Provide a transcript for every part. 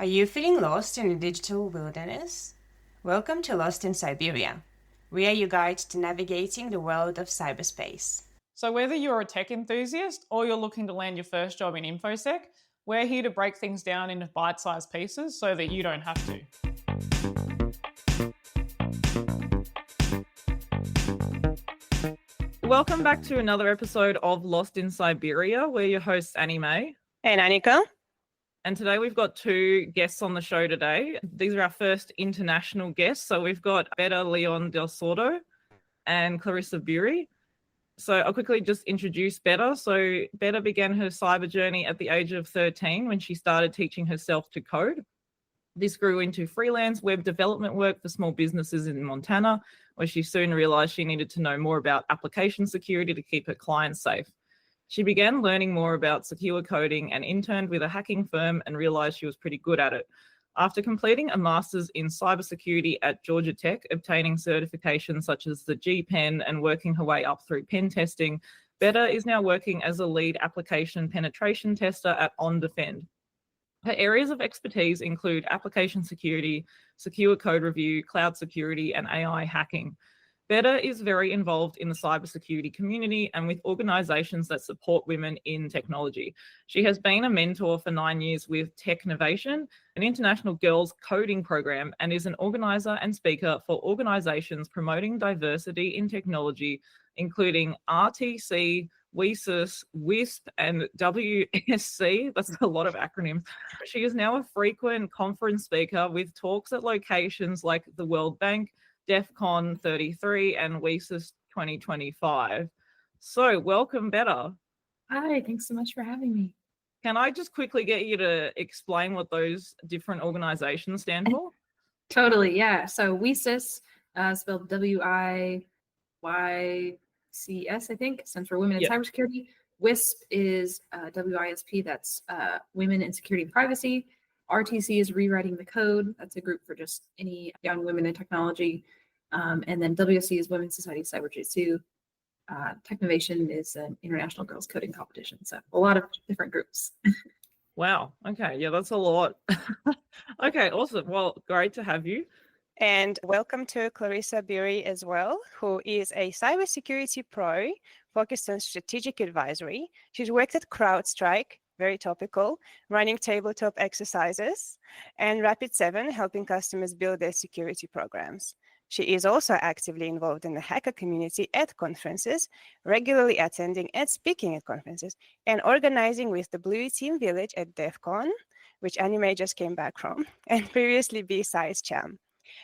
Are you feeling lost in a digital wilderness? Welcome to Lost in Cyberia. We are your guide to navigating the world of cyberspace. So whether you're a tech enthusiast or you're looking to land your first job in InfoSec, we're here to break things down into bite-sized pieces so that you don't have to. Welcome back to another episode of Lost in Cyberia. We're your hosts, Annie-Mei and Anika. And today we've got two guests on the show today. These are our first international guests. So we've got Betta, Lyon, Delsordo and Clarissa. So I'll quickly just introduce Betta. So Betta began her cyber journey at the age of 13 when she started teaching herself to code. This grew into freelance web development work for small businesses in Montana, where she soon realized she needed to know more about application security to keep her clients safe. She began learning more about secure coding and interned with a hacking firm and realized she was pretty good at it. After completing a master's in cybersecurity at Georgia Tech, obtaining certifications such as the G-Pen and working her way up through pen testing, Betta is now working as a lead application penetration tester at OnDefend. Her areas of expertise include application security, secure code review, cloud security, and AI hacking. Betta is very involved in the cybersecurity community and with organizations that support women in technology. She has been a mentor for 9 years with Technovation, an international girls coding program, and is an organizer and speaker for organizations promoting diversity in technology, including RTC, WESIS, WISP, and WSC. That's a lot of acronyms. She is now a frequent conference speaker with talks at locations like the World Bank, DEF CON 33 and WESIS 2025. So welcome, Betta. Hi, thanks so much for having me. Can I just quickly get you to explain what those different organizations stand for? Totally, yeah. So WESIS, spelled WIYCS, I think, stands for Women in Cybersecurity. WISP is WISP, that's Women in Security and Privacy. RTC is Rewriting the Code. That's a group for just any young women in technology. And then WSC is Women's Society of Cyber Jiu-Jitsu. Technovation is an international girls coding competition. So a lot of different groups. Wow. Okay. Yeah, that's a lot. Okay, awesome. Well, great to have you. And welcome to Clarissa Beery as well, who is a cybersecurity pro focused on strategic advisory. She's worked at CrowdStrike, very topical, running tabletop exercises, and Rapid7, helping customers build their security programs. She is also actively involved in the hacker community at conferences, regularly attending and speaking at conferences, and organizing with the Blue Team Village at DEF CON, which Annie-Mei just came back from, and previously B-Size Cham.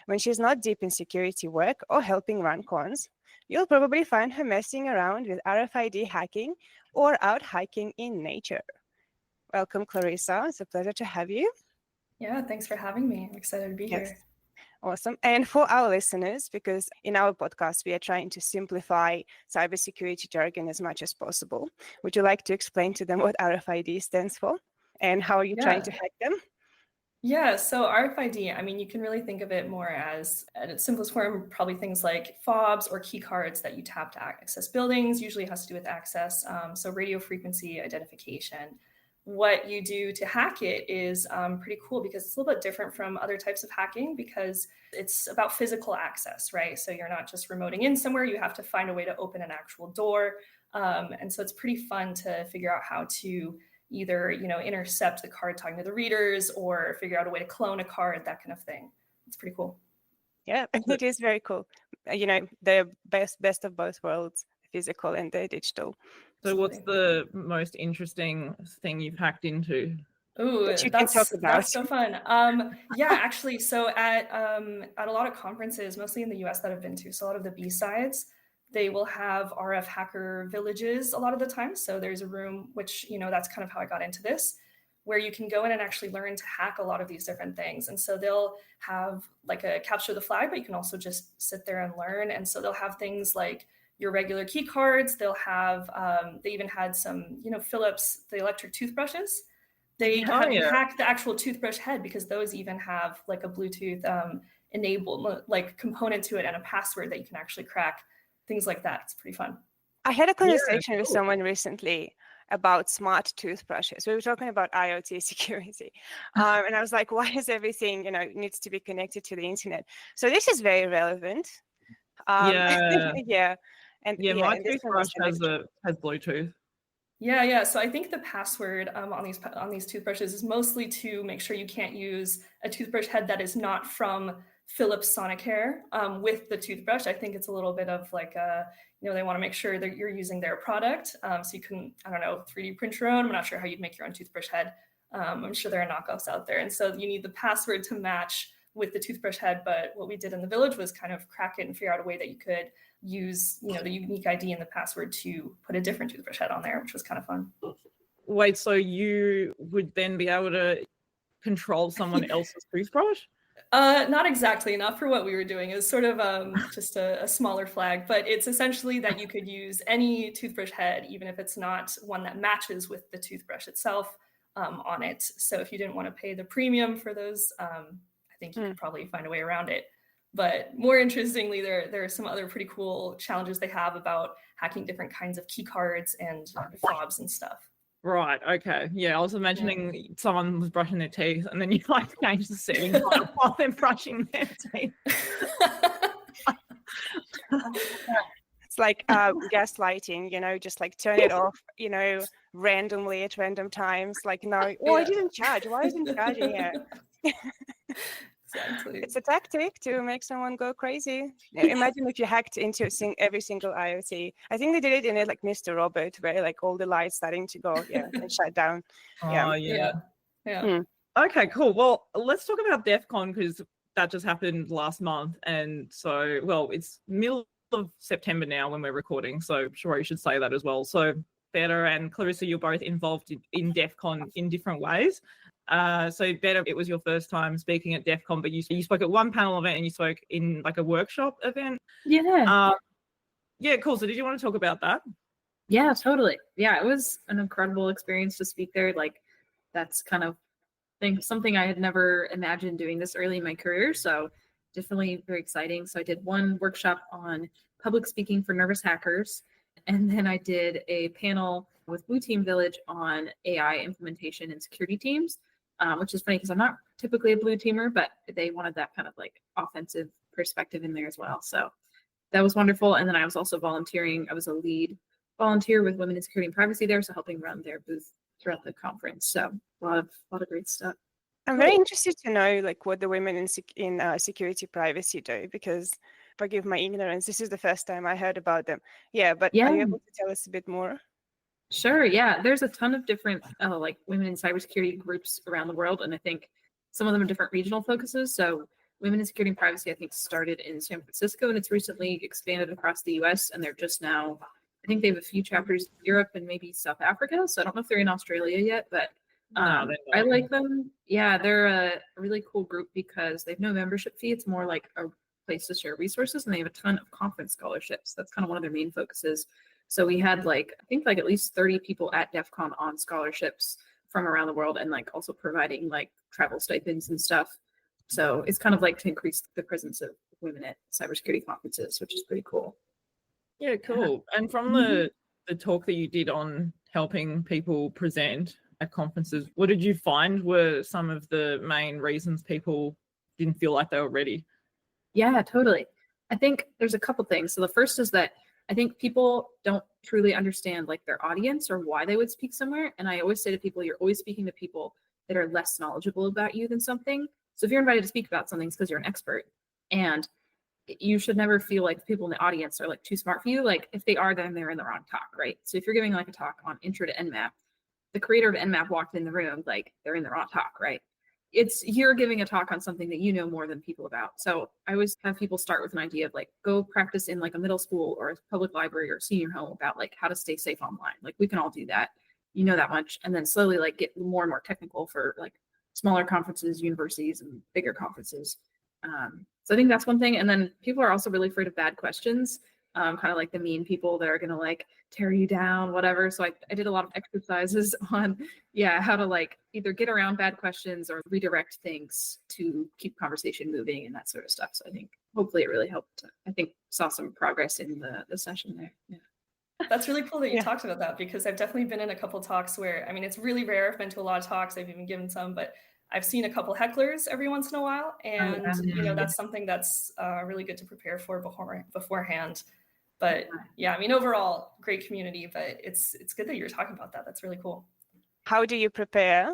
When she's not deep in security work or helping run cons, you'll probably find her messing around with RFID hacking or out hiking in nature. Welcome, Clarissa. It's a pleasure to have you. Yeah, thanks for having me. I'm excited to be here. Awesome. And for our listeners, because in our podcast, we are trying to simplify cybersecurity jargon as much as possible. Would you like to explain to them what RFID stands for and how are you trying to hack them? Yeah, so RFID, I mean, you can really think of it more as, at its simplest form, probably things like fobs or key cards that you tap to access buildings, usually has to do with access, so radio frequency identification. What you do to hack it is pretty cool because it's a little bit different from other types of hacking because it's about physical access, right? So you're not just remoting in somewhere, you have to find a way to open an actual door. And so it's pretty fun to figure out how to either, intercept the card talking to the readers or figure out a way to clone a card, that kind of thing. It's pretty cool. Yeah, it is very cool. The best of both worlds, physical and the digital. So what's the most interesting thing you've hacked into? Ooh, that's so fun. Yeah, actually, so at a lot of conferences, mostly in the US that I've been to, so a lot of the B-sides, they will have RF hacker villages a lot of the time. So there's a room, which, that's kind of how I got into this, where you can go in and actually learn to hack a lot of these different things. And so they'll have like a capture the flag, but you can also just sit there and learn. And so they'll have things like your regular key cards. They'll have, they even had some, Philips, the electric toothbrushes. They hack the actual toothbrush head because those even have like a Bluetooth enabled like component to it and a password that you can actually crack, things like that. It's pretty fun. I had a conversation with someone recently about smart toothbrushes. We were talking about IoT security. And I was like, why is everything, needs to be connected to the internet? So this is very relevant. Yeah. Yeah. My and this one toothbrush was has Bluetooth. Yeah. So I think the password on these toothbrushes is mostly to make sure you can't use a toothbrush head that is not from Philips Sonicare with the toothbrush. I think it's a little bit of like they want to make sure that you're using their product. So you can, 3D print your own. I'm not sure how you'd make your own toothbrush head. I'm sure there are knockoffs out there. And so you need the password to match with the toothbrush head. But what we did in the village was kind of crack it and figure out a way that you could use, the unique ID and the password to put a different toothbrush head on there, which was kind of fun. Wait, so you would then be able to control someone else's toothbrush? Not exactly, not for what we were doing. It was sort of just a smaller flag, but it's essentially that you could use any toothbrush head, even if it's not one that matches with the toothbrush itself on it. So if you didn't want to pay the premium for those, I think you could probably find a way around it. But more interestingly, there are some other pretty cool challenges they have about hacking different kinds of key cards and fobs and stuff. Right. Okay. Yeah, I was imagining someone was brushing their teeth and then you change the setting while they're brushing their teeth. It's like gaslighting, just like turn it off, randomly at random times. Like, no, I didn't charge. Why isn't it charging yet? Exactly. It's a tactic to make someone go crazy. Imagine if you hacked into every single IoT. I think they did it in it like Mr. Robot, where like all the lights starting to go, and shut down. Yeah. Okay, cool. Well, let's talk about DEF CON because that just happened last month. And so, it's middle of September now when we're recording. So sure, you should say that as well. So Betta and Clarissa, you're both involved in DEF CON in different ways. So Betta, it was your first time speaking at DEF CON, but you spoke at one panel event and you spoke in like a workshop event. Yeah. Yeah, cool. So did you want to talk about that? Yeah, totally. Yeah, it was an incredible experience to speak there. Like that's kind of something I had never imagined doing this early in my career. So definitely very exciting. So I did one workshop on public speaking for nervous hackers. And then I did a panel with Blue Team Village on AI implementation and security teams. Which is funny because I'm not typically a blue teamer, but they wanted that kind of like offensive perspective in there as well. So that was wonderful. And then I was also volunteering. I was a lead volunteer with Women in Security and Privacy there, so helping run their booth throughout the conference. So a lot of great stuff. I'm very interested to know like what the women in security privacy do, because forgive my ignorance, this is the first time I heard about them. But are you able to tell us a bit more? Sure. Yeah. There's a ton of different like women in cybersecurity groups around the world. And I think some of them are different regional focuses. So Women in Security and Privacy, I think, started in San Francisco and it's recently expanded across the US. And they're just now, I think they have a few chapters in Europe and maybe South Africa. So I don't know if they're in Australia yet, but I like them. Yeah, they're a really cool group because they have no membership fee. It's more like a place to share resources and they have a ton of conference scholarships. That's kind of one of their main focuses. So we had I think at least 30 people at DEF CON on scholarships from around the world and like also providing like travel stipends and stuff. So it's kind of like to increase the presence of women at cybersecurity conferences, which is pretty cool. Yeah, cool. And from the talk that you did on helping people present at conferences, what did you find were some of the main reasons people didn't feel like they were ready? Yeah, totally. I think there's a couple things. So the first is that I think people don't truly understand like their audience or why they would speak somewhere. And I always say to people, you're always speaking to people that are less knowledgeable about you than something. So if you're invited to speak about something, it's because you're an expert. And you should never feel like people in the audience are like too smart for you. Like if they are, then they're in the wrong talk, right? So if you're giving like a talk on intro to Nmap, the creator of Nmap walked in the room, like they're in the wrong talk, right? You're giving a talk on something that you know more than people about. So I always have people start with an idea of like, go practice in like a middle school or a public library or senior home about like how to stay safe online. Like we can all do that. You know that much. And then slowly like get more and more technical for like smaller conferences, universities and bigger conferences. So I think that's one thing. And then people are also really afraid of bad questions. Kind of like the mean people that are going to like tear you down, whatever. So I did a lot of exercises on, how to like either get around bad questions or redirect things to keep conversation moving and that sort of stuff. So I think hopefully it really helped. I think saw some progress in the session there. Yeah. That's really cool that you talked about that, because I've definitely been in a couple talks where, I mean, it's really rare. I've been to a lot of talks. I've even given some, but I've seen a couple hecklers every once in a while. And, that's something that's really good to prepare for beforehand. But yeah, I mean, overall, great community, but it's good that you're talking about that. That's really cool. How do you prepare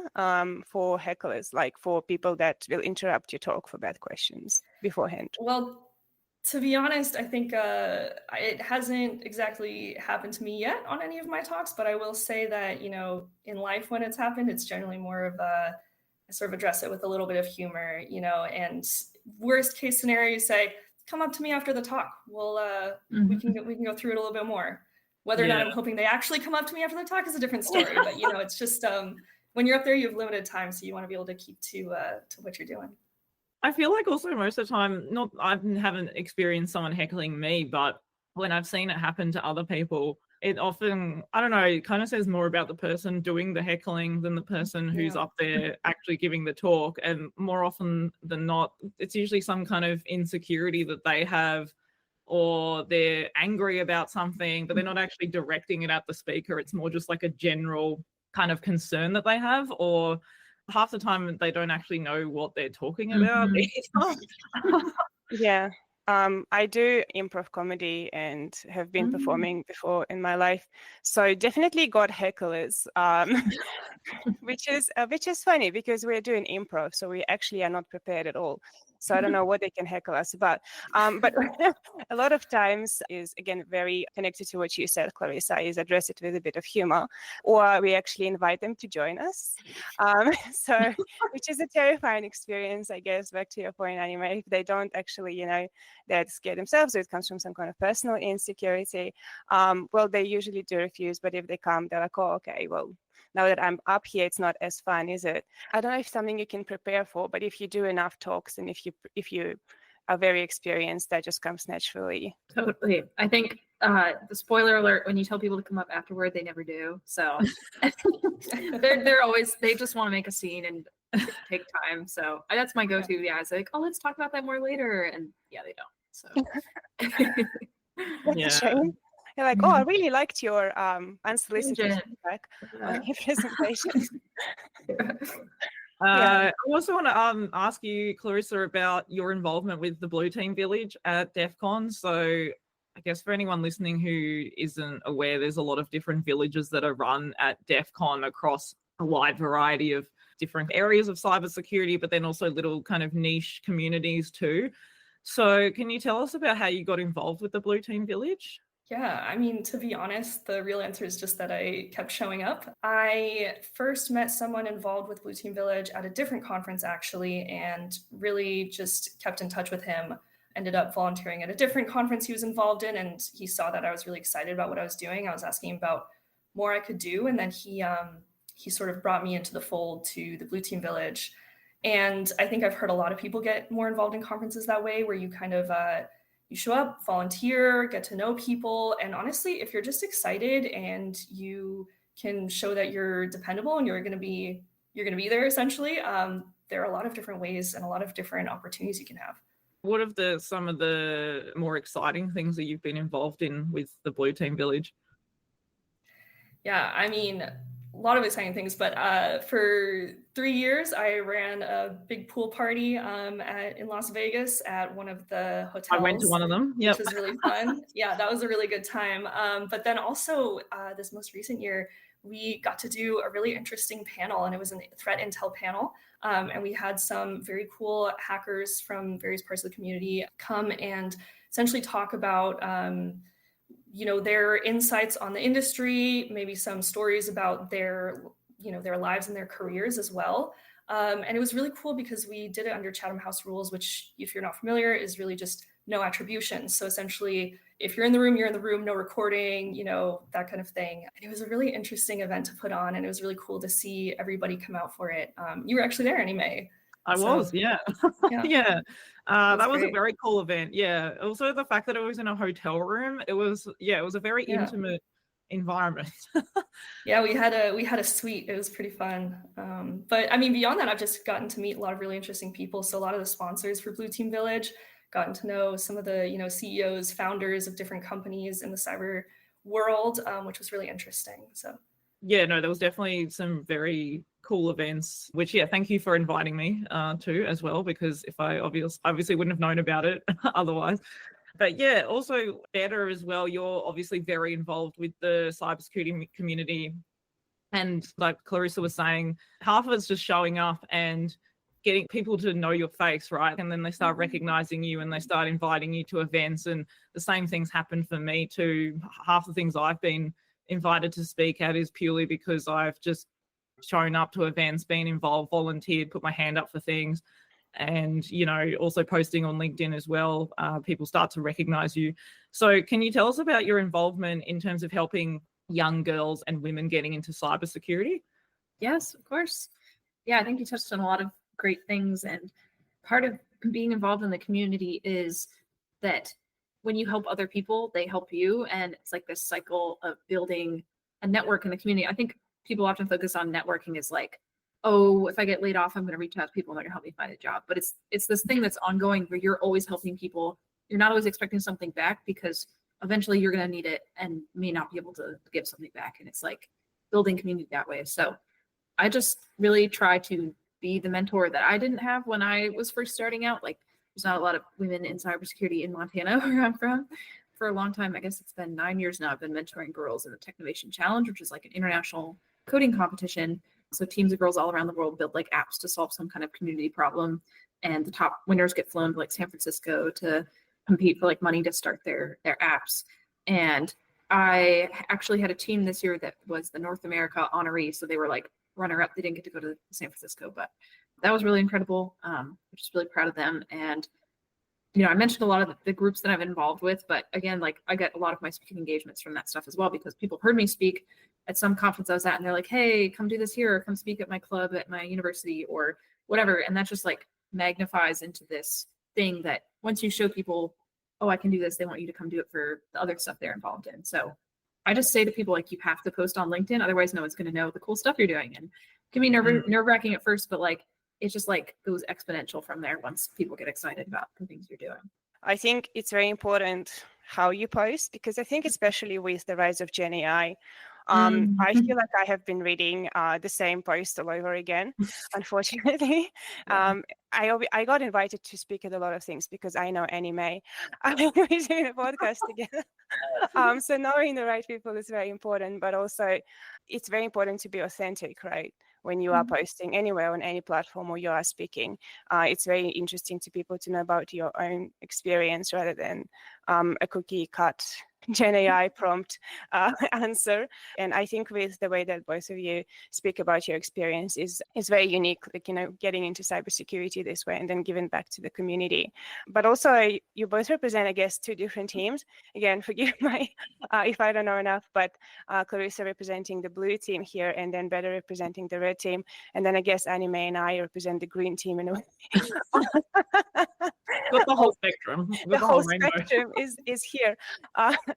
for hecklers, like for people that will interrupt your talk for bad questions beforehand? Well, to be honest, I think it hasn't exactly happened to me yet on any of my talks, but I will say that, in life when it's happened, it's generally more of I sort of address it with a little bit of humor, and worst case scenario, you say, come up to me after the talk. We'll, we can go through it a little bit more. Whether or not I'm hoping they actually come up to me after the talk is a different story, but it's just when you're up there, you have limited time, so you want to be able to keep to what you're doing. I feel like also most of the time, I haven't experienced someone heckling me, but when I've seen it happen to other people, it often, I don't know, it kind of says more about the person doing the heckling than the person who's up there actually giving the talk. And more often than not, it's usually some kind of insecurity that they have, or they're angry about something, but they're not actually directing it at the speaker. It's more just like a general kind of concern that they have, or half the time they don't actually know what they're talking about. Yeah. I do improv comedy and have been performing before in my life, so definitely got hecklers, which is funny because we're doing improv, so we actually are not prepared at all. So I don't know what they can heckle us about. But a lot of times is, again, very connected to what you said, Clarissa, is address it with a bit of humor, or we actually invite them to join us. So, which is a terrifying experience, I guess, back to your point, Annie-Mei, if they don't actually, they're scared themselves, or it comes from some kind of personal insecurity. Well, they usually do refuse, but if they come, they're like, oh, okay, well, now that I'm up here, it's not as fun, is it? I don't know if something you can prepare for, but if you do enough talks and if you are very experienced, that just comes naturally. Totally. I think the spoiler alert, when you tell people to come up afterward, they never do. So they're always, they just want to make a scene and take time. So that's my go-to. Yeah, it's like, oh, let's talk about that more later. And yeah, they don't. So That's a shame. They're like, oh, I really liked your unsolicited feedback on your presentation. I also want to ask you, Clarissa, about your involvement with the Blue Team Village at DEF CON. So I guess for anyone listening who isn't aware, there's a lot of different villages that are run at DEF CON across a wide variety of different areas of cybersecurity, but then also little kind of niche communities too. So can you tell us about how you got involved with the Blue Team Village? Yeah, I mean, to be honest, the real answer is just that I kept showing up. I first met someone involved with Blue Team Village at a different conference, actually, and really just kept in touch with him. Ended up volunteering at a different conference he was involved in, and he saw that I was really excited about what I was doing. I was asking about more I could do, and then he sort of brought me into the fold to the Blue Team Village. And I think I've heard a lot of people get more involved in conferences that way, where you kind of you show up, volunteer, get to know people. And honestly, if you're just excited and you can show that you're dependable and you're going to be there, essentially, there are a lot of different ways and a lot of different opportunities you can have. What are some of the more exciting things that you've been involved in with the Blue Team Village? Yeah, I mean, a lot of exciting things, but for 3 years, I ran a big pool party in Las Vegas at one of the hotels. I went to one of them, which was really fun. Yeah, that was a really good time. But then also this most recent year, we got to do a really interesting panel, and it was a threat intel panel. And we had some very cool hackers from various parts of the community come and essentially talk about their insights on the industry, maybe some stories about their lives and their careers as well. And it was really cool because we did it under Chatham House rules, which, if you're not familiar, is really just no attribution. So essentially, if you're in the room, you're in the room, no recording, that kind of thing. And it was a really interesting event to put on, and it was really cool to see everybody come out for it. You were actually there, Annie-Mei. I was, yeah. Yeah. That was a very cool event. Yeah. Also the fact that it was in a hotel room, it was a very intimate environment. Yeah, we had a suite. It was pretty fun. But I mean, beyond that, I've just gotten to meet a lot of really interesting people. So a lot of the sponsors for Blue Team Village, gotten to know some of the, CEOs, founders of different companies in the cyber world, which was really interesting. So yeah, no, there was definitely some very cool events, which, yeah, thank you for inviting me to as well, because if I obviously wouldn't have known about it otherwise. But yeah, also Betta as well, you're obviously very involved with the cybersecurity community. And like Clarissa was saying, half of it's just showing up and getting people to know your face, right? And then they start recognizing you and they start inviting you to events. And the same things happen for me too. Half the things I've been invited to speak at is purely because I've just shown up to events, been involved, volunteered, put my hand up for things. And, you know, also posting on LinkedIn as well, people start to recognize you. So can you tell us about your involvement in terms of helping young girls and women getting into cybersecurity? Yes, of course. Yeah, I think you touched on a lot of great things. And part of being involved in the community is that when you help other people, they help you. And it's like this cycle of building a network in the community. I think people often focus on networking as like, oh, if I get laid off, I'm going to reach out to people and they're going to help me find a job. But it's this thing that's ongoing where you're always helping people. You're not always expecting something back because eventually you're going to need it and may not be able to give something back. And it's like building community that way. So I just really try to be the mentor that I didn't have when I was first starting out. Like there's not a lot of women in cybersecurity in Montana, where I'm from. For a long time, I guess it's been 9 years now, I've been mentoring girls in the Technovation Challenge, which is like an international coding competition. So teams of girls all around the world build like apps to solve some kind of community problem. And the top winners get flown to like San Francisco to compete for like money to start their apps. And I actually had a team this year that was the North America honoree. So they were like runner up. They didn't get to go to San Francisco, but that was really incredible. I'm just really proud of them. And, you know, I mentioned a lot of the groups that I'm involved with, but again, like I get a lot of my speaking engagements from that stuff as well, because people heard me speak at some conference I was at and they're like, hey, come do this here, or come speak at my club at my university or whatever. And that just like magnifies into this thing that once you show people, oh, I can do this, they want you to come do it for the other stuff they're involved in. So I just say to people, like, you have to post on LinkedIn, otherwise no one's going to know the cool stuff you're doing. And it can be nerve-wracking at first, but like it just like goes exponential from there once people get excited about the things you're doing. I think it's very important how you post, because I think especially with the rise of Gen AI, I feel like I have been reading the same post all over again, unfortunately. Yeah. I got invited to speak at a lot of things because I know Annie-Mei. We're doing a podcast together. So knowing the right people is very important, but also it's very important to be authentic, right? When you are posting anywhere on any platform or you are speaking, it's very interesting to people to know about your own experience rather than a cookie cut Gen AI prompt answer. And I think with the way that both of you speak about your experience is very unique, like, you know, getting into cybersecurity this way and then giving back to the community. But also you both represent, I guess, two different teams. Again, forgive my if I don't know enough, but Clarissa representing the blue team here, and then Betta representing the red team. And then I guess Annie-Mei and I represent the green team in a way. Got the whole spectrum. The whole spectrum is here.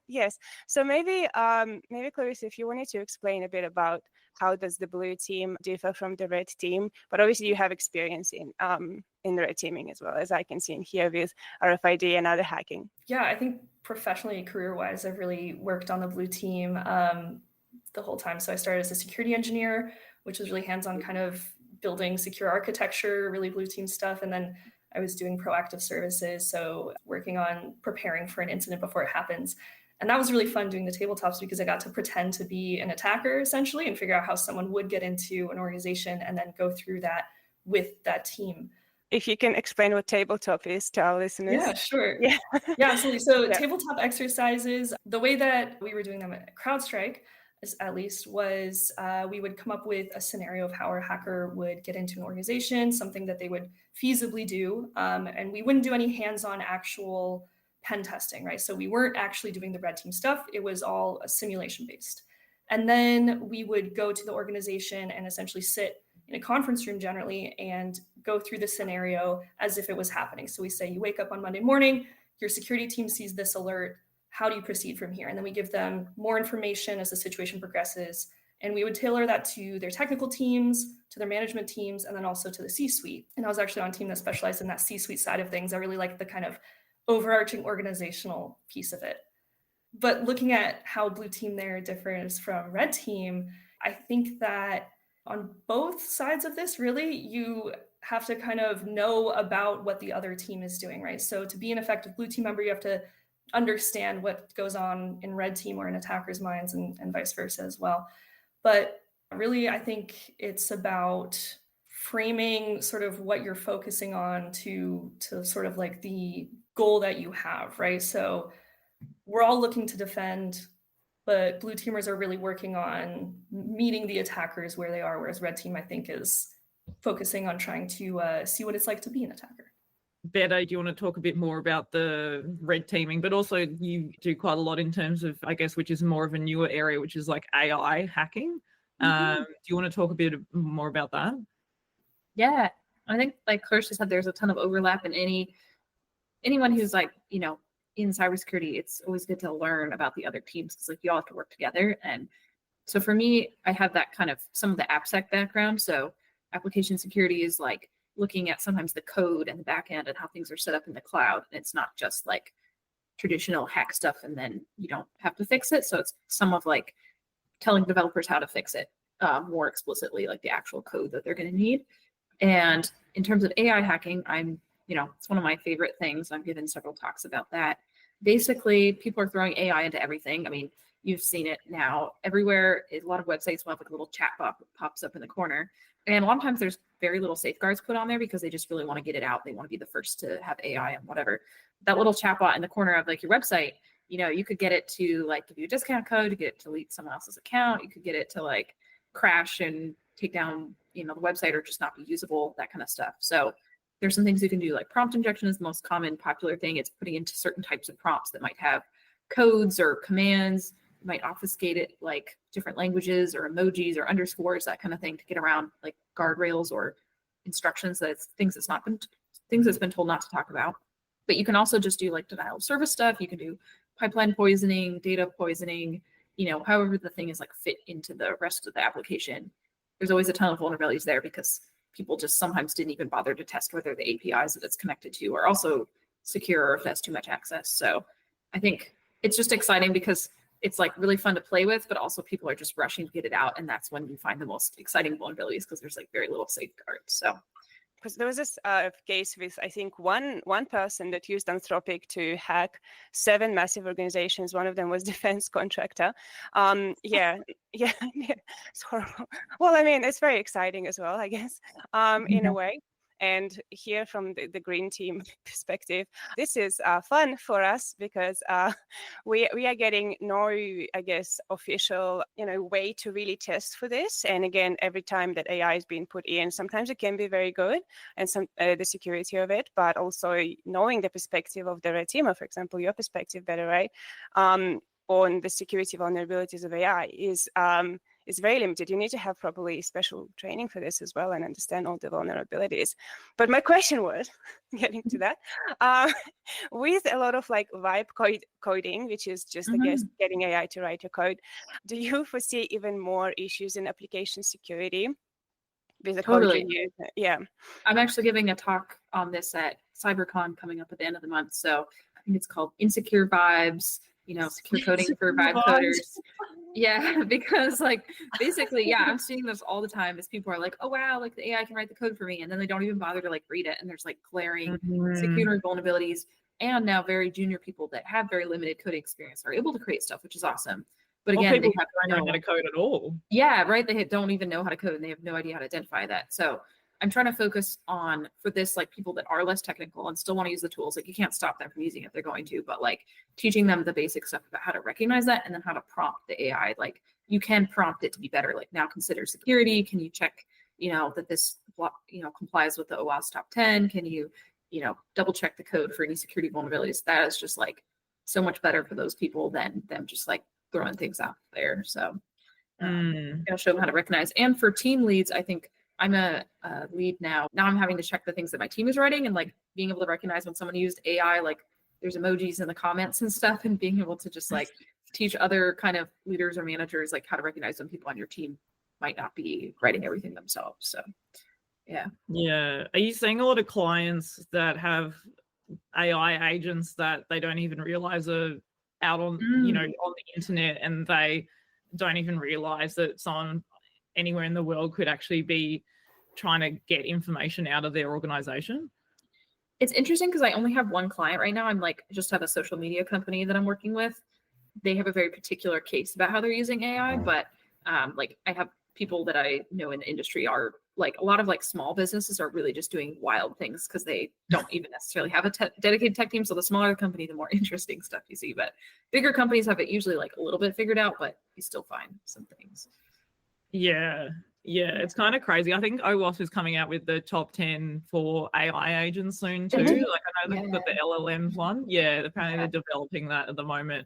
Yes. So maybe Clarissa, if you wanted to explain a bit about how does the blue team differ from the red team, but obviously you have experience in the red teaming as well, as I can see in here with RFID and other hacking. Yeah, I think professionally, career-wise, I've really worked on the blue team the whole time. So I started as a security engineer, which was really hands-on, kind of building secure architecture, really blue team stuff. And then I was doing proactive services, so working on preparing for an incident before it happens. And that was really fun doing the tabletops because I got to pretend to be an attacker essentially and figure out how someone would get into an organization and then go through that with that team. If you can explain what tabletop is to our listeners. Yeah, sure. Yeah, absolutely. So tabletop exercises, the way that we were doing them at CrowdStrike, at least, was we would come up with a scenario of how a hacker would get into an organization, something that they would feasibly do. And we wouldn't do any hands-on actual pen testing, right? So we weren't actually doing the red team stuff. It was all simulation based. And then we would go to the organization and essentially sit in a conference room generally and go through the scenario as if it was happening. So we say, you wake up on Monday morning, your security team sees this alert. How do you proceed from here? And then we give them more information as the situation progresses. And we would tailor that to their technical teams, to their management teams, and then also to the C-suite. And I was actually on a team that specialized in that C-suite side of things. I really like the kind of overarching organizational piece of it. But looking at how blue team there differs from red team, I think that on both sides of this, really, you have to kind of know about what the other team is doing, right? So to be an effective blue team member, you have to understand what goes on in red team or in attackers' minds and vice versa as well. But really, I think it's about framing sort of what you're focusing on to sort of like the goal that you have, right? So we're all looking to defend, but blue teamers are really working on meeting the attackers where they are, whereas red team, I think, is focusing on trying to see what it's like to be an attacker. Betta, do you want to talk a bit more about the red teaming, but also you do quite a lot in terms of, I guess, which is more of a newer area, which is like AI hacking. Do you want to talk a bit more about that? Yeah, I think like Clarissa said, there's a ton of overlap, and anyone who's like, you know, in cybersecurity, it's always good to learn about the other teams because like you all have to work together. And so for me, I have that kind of some of the AppSec background. So application security is like looking at sometimes the code and the back end and how things are set up in the cloud. And it's not just like traditional hack stuff and then you don't have to fix it. So it's some of like telling developers how to fix it more explicitly, like the actual code that they're going to need. And in terms of AI hacking, it's one of my favorite things. I've given several talks about that. Basically, people are throwing AI into everything. I mean, you've seen it now everywhere. A lot of websites will have like a little chat box that pops up in the corner. And a lot of times there's very little safeguards put on there because they just really want to get it out. They want to be the first to have AI and whatever. That little chatbot in the corner of like your website, you could get it to like give you a discount code, to get it to delete someone else's account. You could get it to like crash and take down, the website or just not be usable, that kind of stuff. So there's some things you can do, like prompt injection is the most common popular thing. It's putting into certain types of prompts that might have codes or commands. You might obfuscate it like different languages or emojis or underscores, that kind of thing, to get around like guardrails or instructions that's things that's been told not to talk about. But you can also just do like denial of service stuff. You can do pipeline poisoning, data poisoning, however the thing is like fit into the rest of the application. There's always a ton of vulnerabilities there because people just sometimes didn't even bother to test whether the APIs that it's connected to are also secure or if that's too much access. So I think it's just exciting because it's like really fun to play with, but also people are just rushing to get it out. And that's when you find the most exciting vulnerabilities because there's like very little safeguards. So because there was this case with, I think, one person that used Anthropic to hack 7 massive organizations. One of them was defense contractor. Yeah, it's horrible. Well, I mean, it's very exciting as well, I guess, in a way. And here from the green team perspective, this is fun for us because we are getting no, I guess, official, way to really test for this. And again, every time that AI is being put in, sometimes it can be very good and some the security of it, but also knowing the perspective of the red team, or for example, your perspective, Betta, right, on the security vulnerabilities of AI is very limited. You need to have probably special training for this as well and understand all the vulnerabilities. But my question was, getting to that, with a lot of like vibe coding, which is just, I guess, getting AI to write your code, do you foresee even more issues in application security with the code you use? Yeah. I'm actually giving a talk on this at CyberCon coming up at the end of the month. So I think it's called Insecure Vibes, secure coding for vibe coders. Yeah, because like basically, I'm seeing this all the time as people are like, oh wow, like the AI can write the code for me, and then they don't even bother to like read it, and there's like glaring security vulnerabilities. And now very junior people that have very limited coding experience are able to create stuff, which is awesome. But again, they don't know how to code at all. Yeah, right. They don't even know how to code, and they have no idea how to identify that. So I'm trying to focus on, for this, like people that are less technical and still want to use the tools. Like you can't stop them from using it; they're going to. But like teaching them the basic stuff about how to recognize that, and then how to prompt the AI. Like you can prompt it to be better. Like now consider security. Can you check, that this, complies with the OWASP top 10? Can you, double check the code for any security vulnerabilities? That is just like so much better for those people than them just like throwing things out there. So I'll show them how to recognize. And for team leads, I think I'm a lead now. Now I'm having to check the things that my team is writing and like being able to recognize when someone used AI, like there's emojis in the comments and stuff, and being able to just like teach other kind of leaders or managers like how to recognize when people on your team might not be writing everything themselves. So yeah. Are you seeing a lot of clients that have AI agents that they don't even realize are out on, on the internet, and they don't even realize that someone anywhere in the world could actually be trying to get information out of their organization. It's interesting because I only have one client right now. I'm like, just have a social media company that I'm working with. They have a very particular case about how they're using AI, but like I have people that I know in the industry are like, a lot of like small businesses are really just doing wild things because they don't even necessarily have a dedicated tech team. So the smaller the company, the more interesting stuff you see, but bigger companies have it usually like a little bit figured out, but you still find some things. Yeah, it's kind of crazy. I think OWASP is coming out with the top 10 for AI agents soon too. Like I know they've got the LLMs one. Yeah, apparently they're developing that at the moment.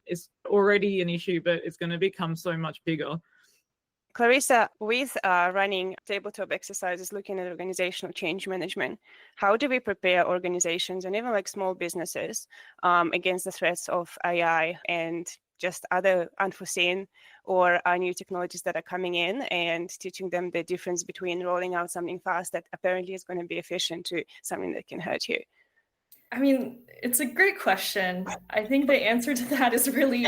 It's already an issue, but it's going to become so much bigger. Clarissa, with running tabletop exercises, looking at organizational change management, how do we prepare organizations and even like small businesses against the threats of AI and just other unforeseen or new technologies that are coming in, and teaching them the difference between rolling out something fast that apparently is going to be efficient to something that can hurt you? I mean, it's a great question. I think the answer to that is really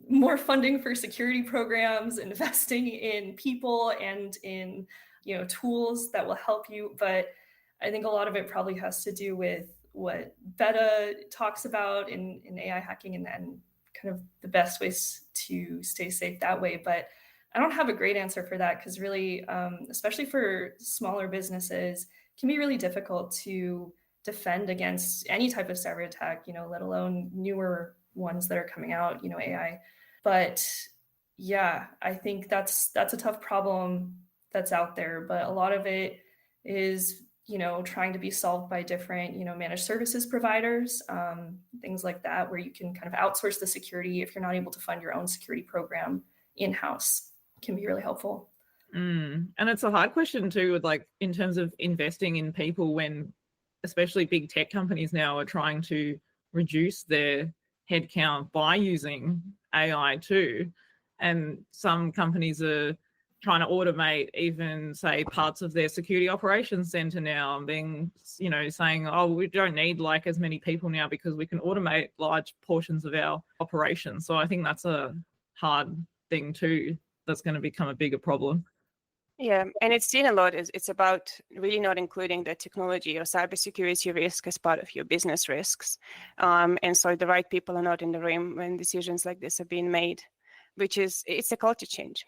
more funding for security programs, investing in people and in tools that will help you. But I think a lot of it probably has to do with what Betta talks about in AI hacking and kind of the best ways to stay safe that way. But I don't have a great answer for that because really, especially for smaller businesses, it can be really difficult to defend against any type of cyber attack, let alone newer ones that are coming out, AI. But yeah, I think that's a tough problem that's out there. But a lot of it is, trying to be solved by different, managed services providers, things like that, where you can kind of outsource the security if you're not able to fund your own security program in-house. Can be really helpful. And it's a hard question too, with like in terms of investing in people when especially big tech companies now are trying to reduce their headcount by using AI too. And some companies are trying to automate even, say, parts of their security operations center now, and being, saying, oh, we don't need like as many people now because we can automate large portions of our operations. So I think that's a hard thing too that's going to become a bigger problem. Yeah, and it's seen a lot. It's about really not including the technology or cybersecurity risk as part of your business risks. And so the right people are not in the room when decisions like this are being made, it's a culture change.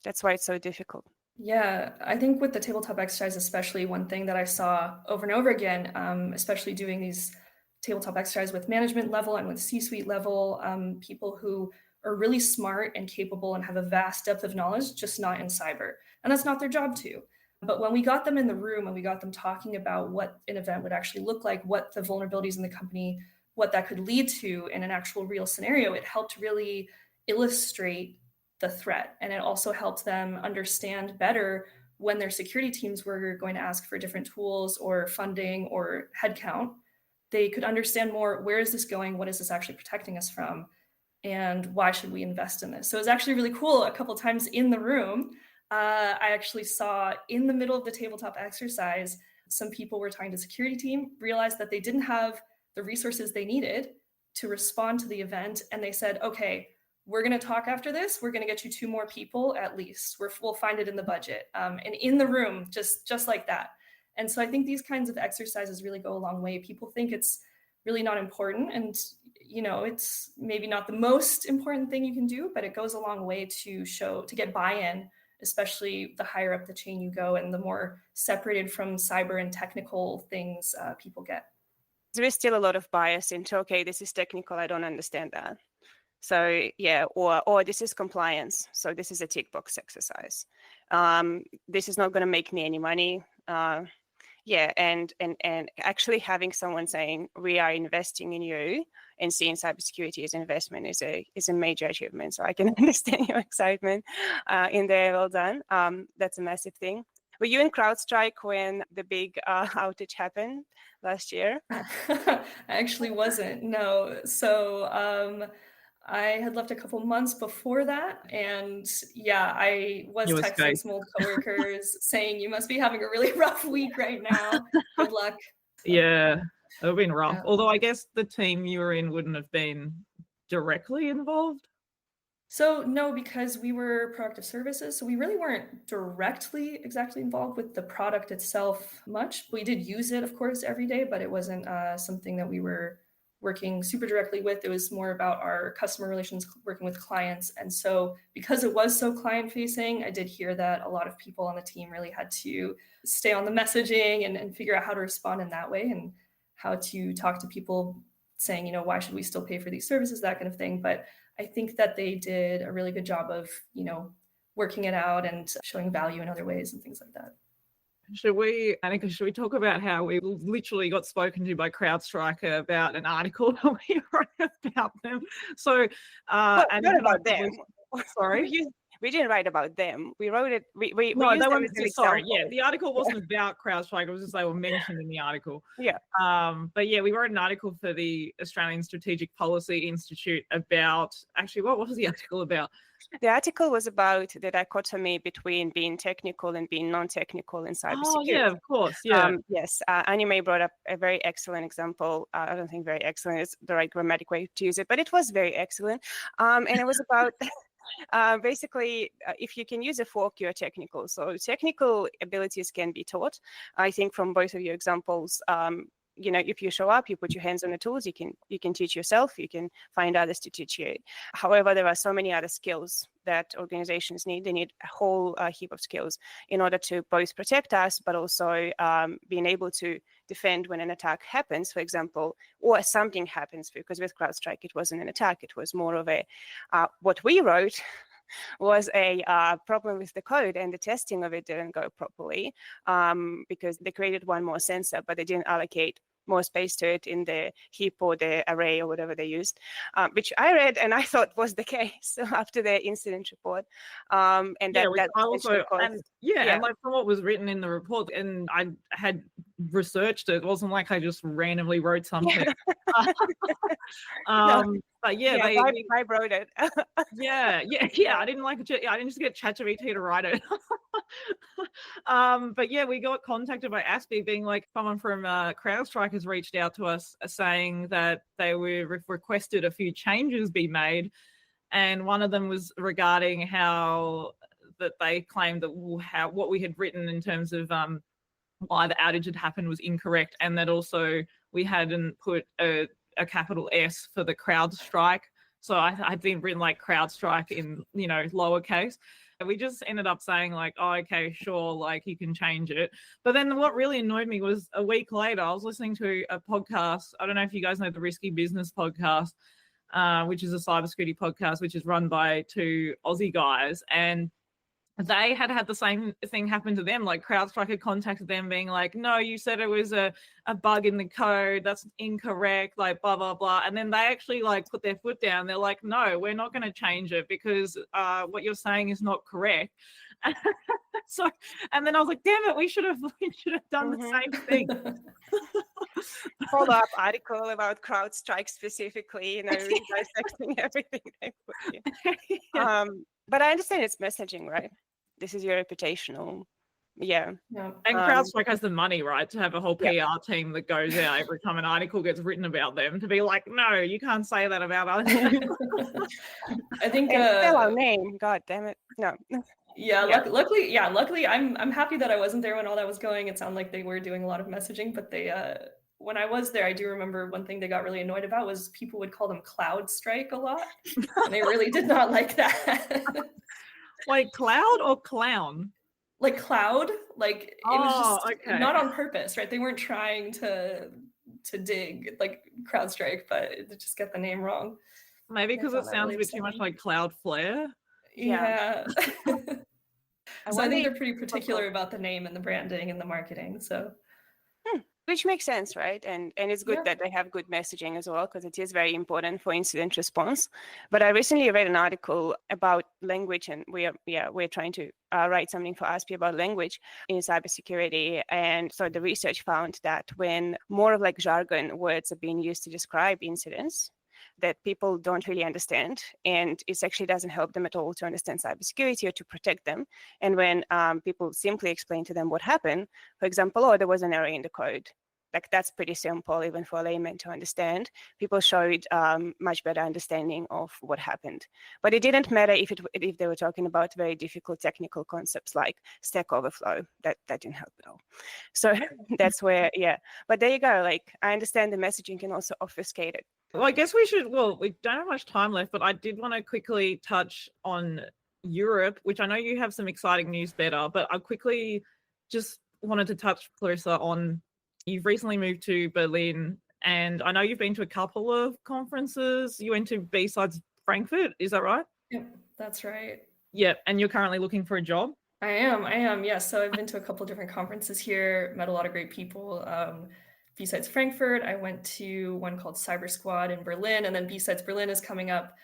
That's why it's so difficult. Yeah, I think with the tabletop exercise, especially one thing that I saw over and over again, especially doing these tabletop exercise with management level and with C-suite level, people who are really smart and capable and have a vast depth of knowledge, just not in cyber. And that's not their job to. But when we got them in the room and we got them talking about what an event would actually look like, what the vulnerabilities in the company, what that could lead to in an actual real scenario, it helped really illustrate the threat. And it also helped them understand better when their security teams were going to ask for different tools or funding or headcount. They could understand more, where is this going? What is this actually protecting us from? And why should we invest in this? So it was actually really cool. A couple of times in the room, I actually saw in the middle of the tabletop exercise, some people were talking to the security team, realized that they didn't have the resources they needed to respond to the event. And they said, okay, we're going to talk after this. We're going to get you 2 more people at least. We'll find it in the budget. And in the room, just like that. And so I think these kinds of exercises really go a long way. People think it's really not important. And it's maybe not the most important thing you can do, but it goes a long way to get buy-in, especially the higher up the chain you go and the more separated from cyber and technical things people get. There is still a lot of bias into, okay, this is technical, I don't understand that. So yeah, or this is compliance. So this is a tick box exercise. This is not going to make me any money. Yeah, and actually having someone saying we are investing in you and seeing cybersecurity as investment is a major achievement. So I can understand your excitement in there. Well done. That's a massive thing. Were you in CrowdStrike when the big outage happened last year? I actually wasn't. No. So I had left a couple months before that. And yeah, I was texting some old coworkers saying, you must be having a really rough week right now. Good luck. Yeah, it would have been rough. Yeah. Although I guess the team you were in wouldn't have been directly involved? So no, because we were proactive services, so we really weren't directly exactly involved with the product itself much. We did use it, of course, every day, but it wasn't something that we were working super directly with. It was more about our customer relations, working with clients. And so because it was so client facing, I did hear that a lot of people on the team really had to stay on the messaging and figure out how to respond in that way and how to talk to people saying, you know, why should we still pay for these services, that kind of thing. But I think that they did a really good job of, you know, working it out and showing value in other ways and things like that. Anika, should we talk about how we literally got spoken to by CrowdStrike about an article that we wrote about them? So, not about them. Sorry? We didn't write about them. We wrote it. We no, used they them weren't. as an Sorry, example. yeah, the article wasn't about CrowdStrike. It was just they were mentioned in the article. Yeah. But yeah, we wrote an article for the Australian Strategic Policy Institute about actually what was the article about? The article was about the dichotomy between being technical and being non-technical in cybersecurity. Oh yeah, of course. Yeah. Yes, Annie-Mei brought up a very excellent example. I don't think very excellent is the right grammatic way to use it, but it was very excellent. And it was about basically, if you can use a fork, you're technical. So technical abilities can be taught. I think from both of your examples, you know, if you show up, you put your hands on the tools, you can teach yourself, you can find others to teach you. However, there are so many other skills that organizations need. They need a whole heap of skills in order to both protect us, but also being able to defend when an attack happens, for example, or something happens, because with CrowdStrike, it wasn't an attack. It was more of a, what we wrote was a problem with the code, and the testing of it didn't go properly because they created one more sensor, but they didn't allocate more space to it in the heap or the array or whatever they used, which I read and I thought was the case after the incident report. And yeah, that I also, and like from what was written in the report, and I had researched it. It wasn't like I just randomly wrote something. But yeah, I wrote it. yeah. I didn't just get ChatGPT to write it. But yeah, we got contacted by ASPI, being like someone from CrowdStrike has reached out to us saying that they were requested a few changes be made, and one of them was regarding how that they claimed that what we had written in terms of why the outage had happened was incorrect, and that also we hadn't put a capital S for the CrowdStrike. So I'd been written like CrowdStrike in, you know, lowercase. And we just ended up saying like, oh, okay, sure, like you can change it. But then what really annoyed me was a week later, I was listening to a podcast. I don't know if you guys know the Risky Business podcast, which is a cybersecurity podcast, which is run by two Aussie guys. And they had the same thing happen to them. Like CrowdStrike had contacted them being like, no, you said it was a bug in the code. That's incorrect, like blah, blah, blah. And then they actually like put their foot down. They're like, no, we're not going to change it because what you're saying is not correct. So, and then I was like, damn it, we should have done the same thing. Follow-up article about CrowdStrike specifically, you know, dissecting everything they put in. But I understand it's messaging, right? This is your reputational, yeah. And CrowdStrike has the money, right, to have a whole PR team that goes out every time an article gets written about them to be like, no, you can't say that about us. I think spell our name. God damn it, no. Yeah, luckily, I'm happy that I wasn't there when all that was going. It sounded like they were doing a lot of messaging, but they, when I was there, I do remember one thing they got really annoyed about was people would call them CloudStrike a lot, and they really did not like that. Like cloud or clown? Like cloud, like it was just okay. Not on purpose, right? They weren't trying to dig like CrowdStrike, but they just get the name wrong. Maybe because it sounds a bit too much like Cloudflare. Yeah. So I think they're pretty particular about the name and the branding and the marketing. So. Which makes sense, right? And it's good that they have good messaging as well, because it is very important for incident response. But I recently read an article about language, and we're trying to write something for ASPI about language in cybersecurity. And so the research found that when more of like jargon words are being used to describe incidents that people don't really understand, and it actually doesn't help them at all to understand cybersecurity or to protect them. And when people simply explain to them what happened, for example, there was an error in the code, Like that's pretty simple, even for a layman to understand. People showed much better understanding of what happened. But it didn't matter if they were talking about very difficult technical concepts like Stack Overflow. That didn't help at all. So that's where, yeah. But there you go. Like I understand the messaging can also obfuscate it. Well, I guess we don't have much time left, but I did want to quickly touch on Europe, which I know you have some exciting news, Betta, but I quickly just wanted to touch, Clarissa, on you've recently moved to Berlin, and I know you've been to a couple of conferences. You went to B-Sides Frankfurt, is that right? Yep, that's right. Yeah, and you're currently looking for a job? I am, yes. So I've been to a couple different conferences here, met a lot of great people. B-Sides Frankfurt, I went to one called Cyber Squad in Berlin, and then B-Sides Berlin is coming up.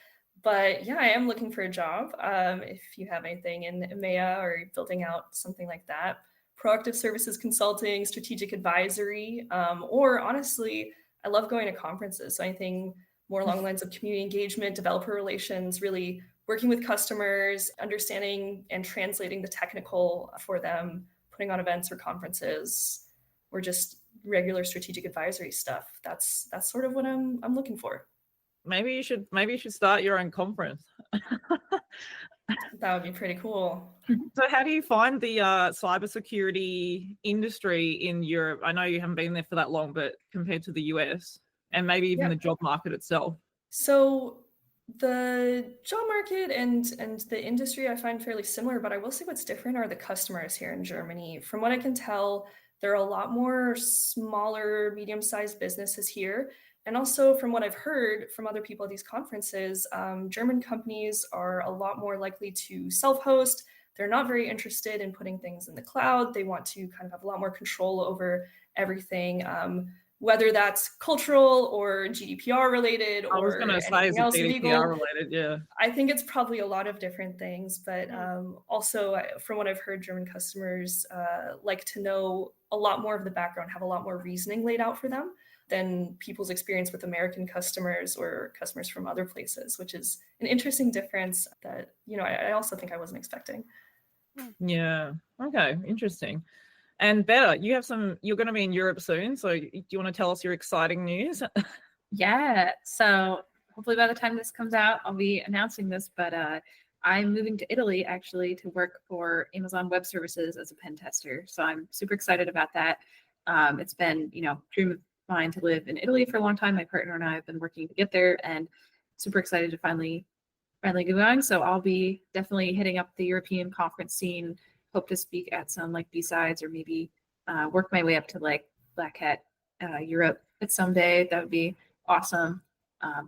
But yeah, I am looking for a job. If you have anything in EMEA or building out something like that, proactive services consulting, strategic advisory, or honestly, I love going to conferences. So anything more along the lines of community engagement, developer relations, really working with customers, understanding and translating the technical for them, putting on events or conferences, or just regular strategic advisory stuff. That's sort of what I'm looking for. Maybe you should start your own conference. That would be pretty cool. So how do you find the cybersecurity industry in Europe? I know you haven't been there for that long, but compared to the US and maybe even the job market itself. So the job market and the industry I find fairly similar, but I will say what's different are the customers here in Germany. From what I can tell, there are a lot more smaller, medium-sized businesses here. And also from what I've heard from other people at these conferences, German companies are a lot more likely to self-host. They're not very interested in putting things in the cloud. They want to kind of have a lot more control over everything, whether that's cultural or GDPR related or anything else legal. Related, yeah. I think it's probably a lot of different things, but also from what I've heard, German customers like to know a lot more of the background, have a lot more reasoning laid out for them than people's experience with American customers or customers from other places, which is an interesting difference that, I also think I wasn't expecting. Yeah. Okay. Interesting. And Betta, you're going to be in Europe soon. So do you want to tell us your exciting news? Yeah. So hopefully by the time this comes out, I'll be announcing this, but I'm moving to Italy actually to work for Amazon Web Services as a pen tester. So I'm super excited about that. It's been, dream of mine to live in Italy for a long time. My partner and I have been working to get there, and super excited to finally get going. So I'll be definitely hitting up the European conference scene. Hope to speak at some like B-Sides, or maybe work my way up to like Black Hat Europe at someday. That would be awesome.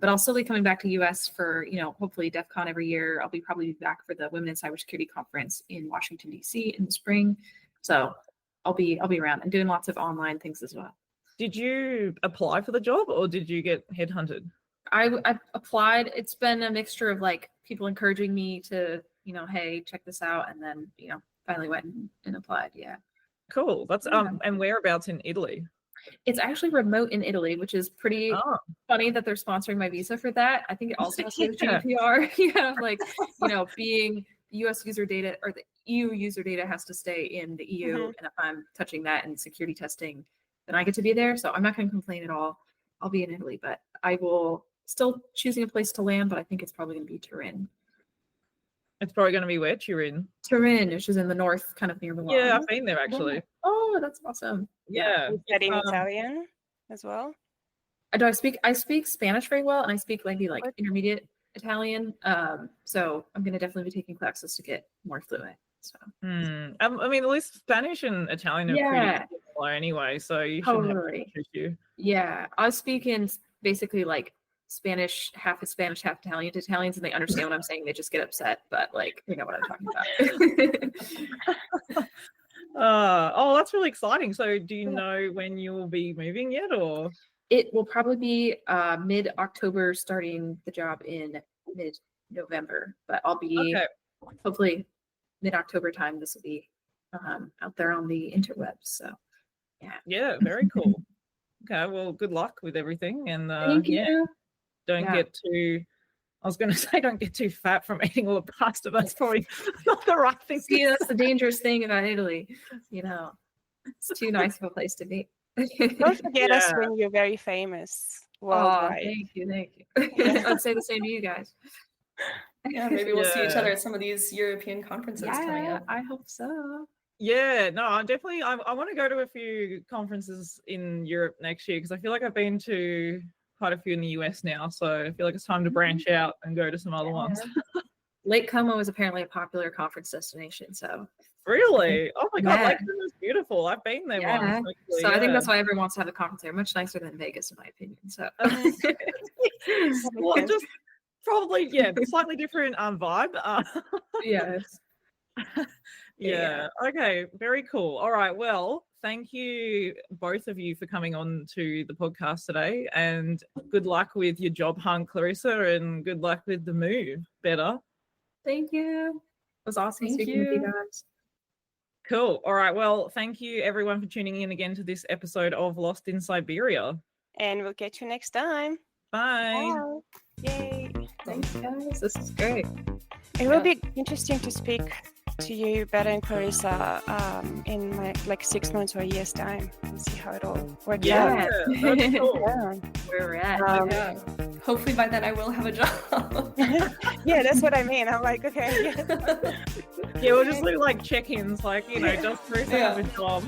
But I'll still be coming back to US for, hopefully DEF CON every year. I'll probably be back for the Women in Cybersecurity conference in Washington, DC in the spring. So I'll be around and doing lots of online things as well. Did you apply for the job or did you get headhunted? I applied. It's been a mixture of like people encouraging me to, hey, check this out. And then, finally went and applied. Yeah. Cool. That's and whereabouts in Italy? It's actually remote in Italy, which is pretty funny that they're sponsoring my visa for that. I think it also has to do with GDPR. Being US user data or the EU user data has to stay in the EU. And if I'm touching that in security testing, then I get to be there. So I'm not going to complain at all. I'll be in Italy, but I will still choosing a place to land, but I think it's probably going to be Turin. It's probably going to be where? Turin, which is in the north, kind of near Milan. Yeah, I've been there actually. Oh, that's awesome. Yeah. Studying Italian as well? I speak Spanish very well, and I speak maybe like intermediate Italian. So I'm going to definitely be taking classes to get more fluent. So I mean, at least Spanish and Italian are pretty similar anyway, so you shouldn't have an issue. Yeah, I was speaking basically like Spanish, half Italian to Italians, and they understand what I'm saying. They just get upset, but like, you know what I'm talking about. That's really exciting. So do you know when you will be moving yet, or? It will probably be mid-October, starting the job in mid-November, but I'll be hopefully mid-October time. This will be out there on the interwebs. So yeah, very cool. Okay, well, good luck with everything, and thank you. Don't get too. I was going to say, don't get too fat from eating all the pasta. That's probably not the right thing. See, that's the dangerous thing about Italy. It's too nice of a place to be. Don't forget us Yeah. when you're very famous Oh, worldwide. thank you. I'd say the same to you guys. Yeah, maybe we'll see each Yeah. other at some of these European conferences coming Yeah, up. I hope so. Yeah, no, I definitely I want to go to a few conferences in Europe next year because I feel like I've been to quite a few in the US now, so I feel like it's time to branch out and go to some other ones. Lake Como is apparently a popular conference destination, so Really? Oh my god, Yeah. Lake Como is beautiful. I've been there once. yeah. Actually, So I think yeah. that's why everyone wants to have a conference there. Much nicer than Vegas, in my opinion. So Well, just probably slightly different vibe. yes. Yeah. Okay. Very cool. All right. Well, thank you both of you for coming on to the podcast today, and good luck with your job hunt, Clarissa, and good luck with the move, Betta. Thank you. It was awesome Thank speaking with you you. guys. Cool. All right. Well, thank you everyone for tuning in again to this episode of Lost in Cyberia. And we'll catch you next time. Bye. Bye. Yay. Thanks, guys. This is great. It will be interesting to speak to you, Betta and Clarissa, in like 6 months or a year's time and see how it all works Yeah. out. That's cool. Yeah. Where we're at. Yeah. Hopefully by then I will have a job. Yeah, that's what I mean. I'm like, okay. Yeah, we'll just do like check-ins, like, does Clarissa have a job?